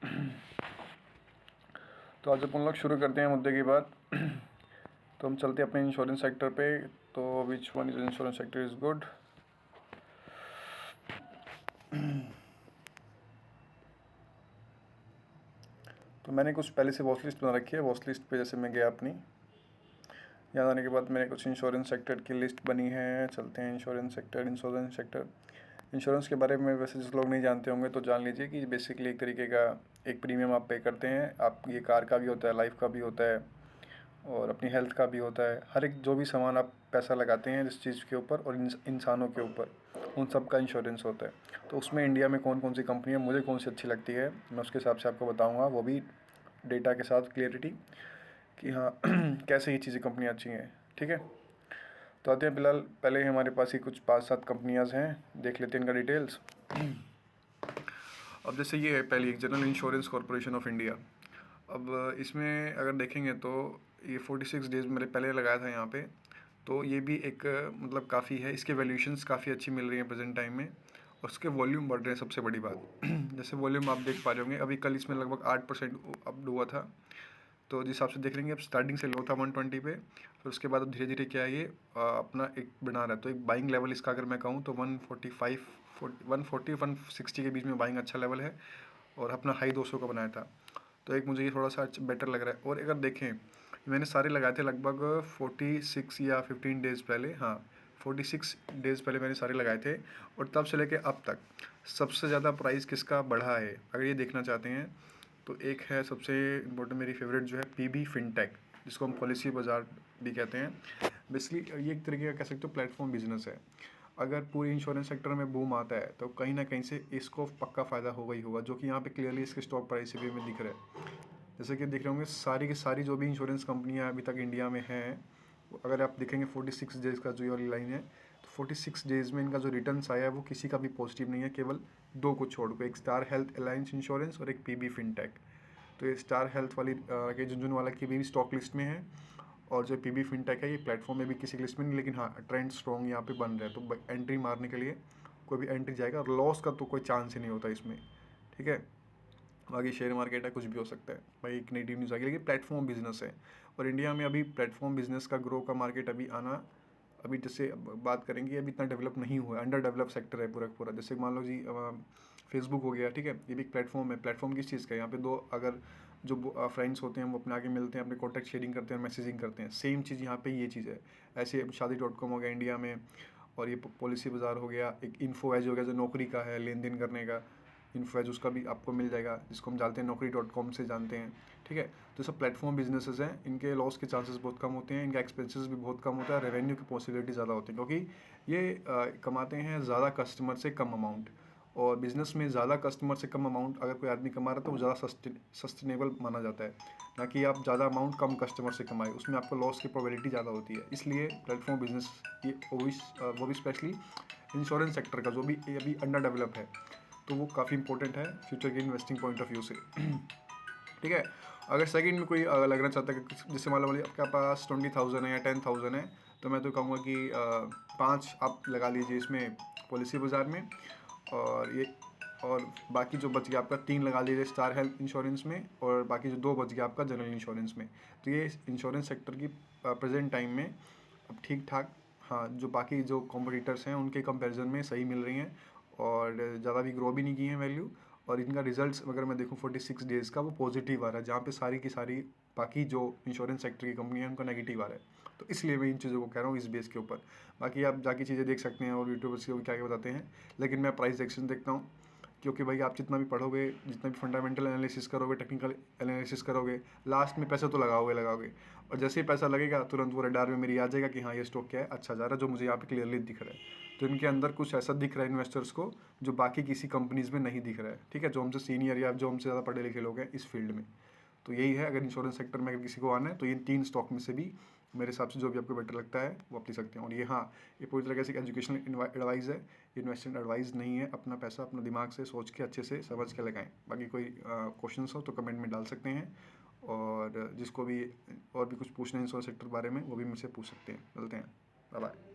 तो आज अपन लोग शुरू करते हैं मुद्दे की बात। तो हम चलते हैं अपने इंश्योरेंस सेक्टर पे। तो which one is insurance sector is good. तो मैंने कुछ पहले से वॉच लिस्ट बना रखी है। वॉच लिस्ट पे जैसे मैं गया अपनी, यहाँ आने के बाद मैंने कुछ इंश्योरेंस सेक्टर की लिस्ट बनी है। चलते हैं इंश्योरेंस सेक्टर। इंश्योरेंस के बारे में वैसे जिस लोग नहीं जानते होंगे तो जान लीजिए कि बेसिकली एक तरीके का एक प्रीमियम आप पे करते हैं। आप ये कार का भी होता है, लाइफ का भी होता है और अपनी हेल्थ का भी होता है। हर एक जो भी सामान आप पैसा लगाते हैं जिस चीज़ के ऊपर और इंसानों के ऊपर, उन सब का इंश्योरेंस होता है। तो उसमें इंडिया में कौन कौन सी कंपनी है, मुझे कौन सी अच्छी लगती है, मैं उसके हिसाब से आपको बताऊँगा, वो भी डेटा के साथ क्लियरिटी कि हाँ कैसे ये चीज़ें कंपनियाँ अच्छी हैं। ठीक है, तो आते हैं। फिलहाल पहले हमारे पास ही कुछ 5-7 कंपनियाँ हैं, देख लेते हैं इनका डिटेल्स। अब जैसे ये है पहली, एक general insurance corporation of India. अब इसमें अगर देखेंगे तो ये 46 डेज़ मैंने पहले लगाया था यहाँ पे। तो ये भी एक मतलब काफ़ी है, इसके वैल्यूएशंस काफ़ी अच्छी मिल रही हैं प्रेजेंट टाइम में और उसके वॉल्यूम बढ़ रहे हैं, सबसे बड़ी बात। जैसे वॉल्यूम आप देख पा रहे होंगे, अभी कल इसमें लगभग 8% अप हुआ था। तो जिस हिसाब से देख लेंगे, अब स्टार्टिंग से लो था 120 पे, फिर उसके बाद अब धीरे धीरे क्या है ये अपना एक बना रहा है। तो एक बाइंग लेवल इसका अगर मैं कहूँ तो 145 140 160 के बीच में बाइंग अच्छा लेवल है और अपना हाई 200 का बनाया था। तो एक मुझे ये थोड़ा सा बेटर लग रहा है। और अगर देखें, मैंने सारे लगाए थे लगभग 46 या 15 डेज़ पहले। हाँ, 46 डेज़ पहले मैंने सारे लगाए थे और तब से लेके अब तक सबसे ज़्यादा प्राइस किसका बढ़ा है अगर ये देखना चाहते हैं तो एक है सबसे इम्पोर्टेंट, मेरी फेवरेट जो है पीबी फिनटेक, जिसको हम पॉलिसी बाजार भी कहते हैं। बेसिकली ये एक तरीके का कह सकते हो प्लेटफॉर्म बिजनेस है। अगर पूरे इंश्योरेंस सेक्टर में बूम आता है तो कहीं ना कहीं से इसको पक्का फ़ायदा होगा ही होगा, जो कि यहाँ पे क्लियरली इसके स्टॉक प्राइस भी में दिख रहा है। जैसे कि दिख रहे होंगे सारी की सारी जो भी इंश्योरेंस कंपनियाँ अभी तक इंडिया में हैं, अगर आप देखेंगे 46 डेज़ का जो ये वाली लाइन है, तो 46 डेज़ में इनका जो रिटर्न्स आया है वो किसी का भी पॉजिटिव नहीं है, केवल दो को छोड़ के, एक स्टार हेल्थ अलायंस इंश्योरेंस और एक पीबी फिनटेक। तो ये स्टार हेल्थ वाली के झुंझुनवाला की भी स्टॉक लिस्ट में है और जो पीबी फिनटेक है ये प्लेटफॉर्म में भी किसी लिस्ट में नहीं, लेकिन हाँ ट्रेंड स्ट्रॉन्ग यहाँ पे बन रहा है। तो एंट्री मारने के लिए कोई भी एंट्री जाएगा और लॉस का तो कोई चांस ही नहीं होता इसमें। ठीक है, बाकी शेयर मार्केट है, कुछ भी हो सकता है भाई, एक नेगेटिव न्यूज़ आ गई, लेकिन प्लेटफॉर्म बिजनेस है और इंडिया में अभी प्लेटफॉर्म बिजनेस का ग्रो का मार्केट अभी आना, अभी जैसे बात करेंगे अभी इतना डेवलप नहीं हुआ है, अंडर डेवलप सेक्टर है पूरा पूरा। जैसे मान लो जी फेसबुक हो गया, ठीक है, ये भी एक प्लेटफॉर्म है। प्लेटफॉर्म किस चीज़ का है, यहाँ पे दो अगर जो फ्रेंड्स होते हैं वो अपने आगे मिलते हैं, अपने कॉन्टैक्ट शेयरिंग करते हैं, मैसेजिंग करते हैं, सेम चीज़ यहाँ पे ये चीज़ है। ऐसे शादी.com हो गया इंडिया में, और ये पॉलिसी बाजार हो गया, एक इन्फो एज हो गया जो नौकरी का है, लेन देन करने का इन्फो एज, उसका भी आपको मिल जाएगा, जिसको हम जानते हैं नौकरी.com से जानते हैं। ठीक है, तो सब प्लेटफॉर्म बिजनेसेस हैं, इनके लॉस के चांसेस बहुत कम होते हैं, इनका एक्सपेंसेस भी बहुत कम होता है, रेवेन्यू की पॉसिबिलिटी ज़्यादा होती है, क्योंकि ये कमाते हैं ज़्यादा कस्टमर से कम अमाउंट। और बिज़नेस में ज़्यादा कस्टमर से कम अमाउंट अगर कोई आदमी कमा रहा है तो वो ज़्यादा सस्टेनेबल माना जाता है, ना कि आप ज़्यादा अमाउंट कम कस्टमर से कमाए, उसमें आपको लॉस की प्रोबेबिलिटी ज़्यादा होती है। इसलिए प्लेटफॉर्म बिजनेस ये वो भी स्पेशली इंश्योरेंस सेक्टर का जो भी अभी अंडर डेवलप है, तो वो काफ़ी इंपॉर्टेंट है फ्यूचर के इन्वेस्टिंग पॉइंट ऑफ व्यू से। ठीक है, अगर सेकंड में कोई लगना चाहता है कि जैसे मान लो आपके पास 20,000 है या 10,000 है, तो मैं तो कहूँगा कि 5 आप लगा लीजिए इसमें पॉलिसी बाज़ार में, और बाकी जो बच गया आपका 3 लगा लीजिए स्टार हेल्थ इंश्योरेंस में, और बाकी जो 2 बच गया आपका जनरल इंश्योरेंस में। तो ये इंश्योरेंस सेक्टर की प्रेजेंट टाइम में अब ठीक ठाक, हाँ, जो बाकी जो कॉम्पिटिटर्स हैं उनके कंपैरिजन में सही मिल रही हैं और ज़्यादा भी ग्रो भी नहीं की हैं वैल्यू। और इनका रिजल्ट्स अगर मैं देखूँ 46 डेज़ का, वो पॉजिटिव आ रहा है, जहाँ पे सारी की सारी बाकी जो इंश्योरेंस सेक्टर की कंपनी है उनका नेगेटिव आ रहा है। तो इसलिए मैं इन चीज़ों को कह रहा हूँ इस बेस के ऊपर। बाकी आप जाके चीज़ें देख सकते हैं और यूट्यूबर्स को क्या क्या बताते हैं, लेकिन मैं प्राइस एक्शन देखता हूँ, क्योंकि भाई आप जितना भी पढ़ोगे, जितना भी फंडामेंटल एनालिसिस करोगे, टेक्निकल एनालिसिस करोगे, लास्ट में पैसा तो लगाओगे, और जैसे ही पैसा लगेगा तुरंत वो रडार में मेरी आ जाएगा कि हाँ ये स्टॉक क्या है, अच्छा जा रहा है, जो मुझे यहाँ पे क्लियरली दिख रहा है। तो इनके अंदर कुछ ऐसा दिख रहा है इन्वेस्टर्स को जो बाकी किसी कंपनीज़ में नहीं दिख रहा है। ठीक है, जो हमसे सीनियर या जो हमसे ज़्यादा पढ़े लिखे लोग हैं इस फील्ड में। तो यही है, अगर इंश्योरेंस सेक्टर में अगर किसी को आना है तो ये 3 स्टॉक में से भी मेरे हिसाब से जो भी आपको बेटर लगता है वो आप ले सकते हैं। और ये हाँ, ये पूरी तरह से एजुकेशनल एडवाइस है, इन्वेस्टमेंट एडवाइस नहीं है। अपना पैसा अपना दिमाग से सोच के अच्छे से समझ के लगाएं। बाकी कोई क्वेश्चन हो तो कमेंट में डाल सकते हैं, और जिसको भी और भी कुछ पूछना है इंश्योरेंस सेक्टर बारे में वो भी मुझसे पूछ सकते हैं। मिलते हैं, बाय बाय।